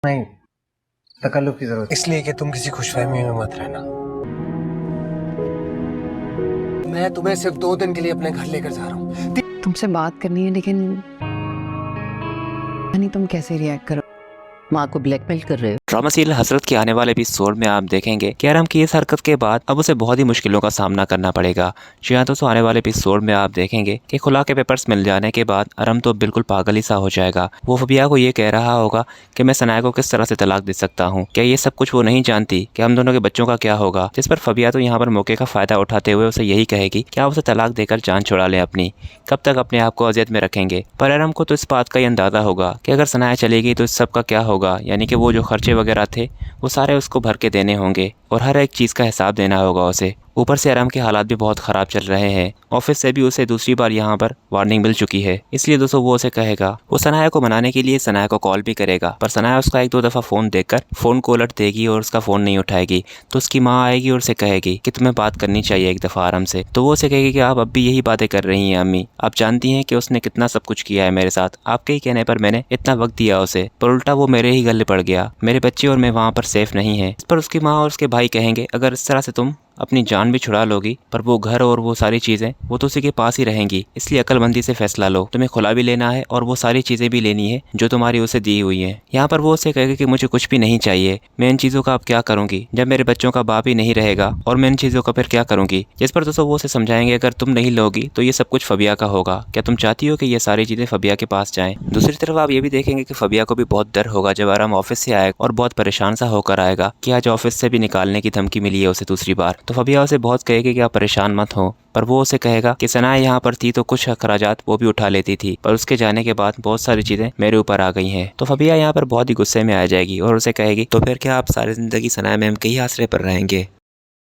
नहीं, तकल्लुफ़ की ज़रूरत इसलिए कि तुम किसी खुशफहमी में मत रहना। मैं तुम्हें सिर्फ 2 दिन के लिए अपने घर लेकर जा रहा हूँ। तुमसे बात करनी है, लेकिन नहीं तुम कैसे रिएक्ट करो। माँ को ब्लैकमेल कर रहे हो। ड्रामा सीरियल हसरत के आने वाले एपिसोड में आप देखेंगे कि अरम की इस हरकत के बाद अब उसे बहुत ही मुश्किलों का सामना करना पड़ेगा। जी हाँ दोस्तों, आने वाले एपिसोड में आप देखेंगे कि खुला के पेपर्स मिल जाने के बाद अरम तो बिल्कुल पागल ही सा हो जाएगा। वो फबिया को ये कह रहा होगा कि मैं सनाया को किस तरह से तलाक दे सकता हूँ। क्या ये सब कुछ वो नहीं जानती कि हम दोनों के बच्चों का क्या होगा। जिस पर फबिया तो यहाँ पर मौके का फ़ायदा उठाते हुए उसे यही कहेगी कि आप उसे तलाक देकर जान छुड़ा लें अपनी। कब तक अपने आप को अजियत में रखेंगे। पर अरम को तो इस बात का ही अंदाज़ा होगा कि अगर सनाया चलेगी तो इस सब का क्या होगा। यानी कि वो जो खर्चे वगैरह थे वो सारे उसको भर के देने होंगे और हर एक चीज़ का हिसाब देना होगा उसे। ऊपर से अरम के हालात भी बहुत ख़राब चल रहे हैं। ऑफिस से भी उसे दूसरी बार यहाँ पर वार्निंग मिल चुकी है। इसलिए दोस्तों वो उसे कहेगा, वो सनाया को मनाने के लिए सनाया को कॉल भी करेगा। पर सनाया उसका 1-2 दफ़ा फ़ोन देकर फ़ोन को उलट देगी और उसका फ़ोन नहीं उठाएगी। तो उसकी माँ आएगी और उसे कहेगी कि तुम्हें बात करनी चाहिए एक दफ़ा आराम से। तो वो उसे कहेगी कि आप अब भी यही बातें कर रही हैं अम्मी। आप जानती हैं कि उसने कितना सब कुछ किया है मेरे साथ। आपके ही कहने पर मैंने इतना वक्त दिया उसे, पर उल्टा वो मेरे ही गले पड़ गया। मेरे बच्चे और मैं वहाँ पर सेफ नहीं है। इस पर उसकी माँ और उसके भाई कहेंगे, अगर इस तरह से तुम अपनी जान भी छुड़ा लोगी पर वो घर और वो सारी चीज़ें वो तो उसी के पास ही रहेंगी। इसलिए अक्लमंदी से फैसला लो। तुम्हें खुला भी लेना है और वो सारी चीज़ें भी लेनी है जो तुम्हारी उसे दी हुई हैं। यहाँ पर वो उसे कहेगा कि मुझे कुछ भी नहीं चाहिए। मैं इन चीज़ों का अब क्या करूँगी जब मेरे बच्चों का बाप ही नहीं रहेगा, और मैं इन चीज़ों का फिर क्या करूँगी। जिस पर दोस्तों वो उसे समझाएंगे, अगर तुम नहीं लोगी तो ये सब कुछ फबिया का होगा। क्या तुम चाहती हो कि ये सारी चीज़ें फबिया के पास जाएँ। दूसरी तरफ आप ये भी देखेंगे कि फबिया को भी बहुत डर होगा जब आराम ऑफिस से आएगा और बहुत परेशान सा होकर आएगा कि आज ऑफिस से भी निकालने की धमकी मिली है उसे दूसरी बार। तो फबिया उसे बहुत कहेगी कि आप परेशान मत हो। पर वो उसे कहेगा कि सनाया यहाँ पर थी तो कुछ अखराजात वो भी उठा लेती थी, पर उसके जाने के बाद बहुत सारी चीज़ें मेरे ऊपर आ गई हैं। तो फबिया यहाँ पर बहुत ही गुस्से में आ जाएगी और उसे कहेगी, तो फिर क्या आप सारी ज़िंदगी सनाया मैम के ही आसरे पर रहेंगे।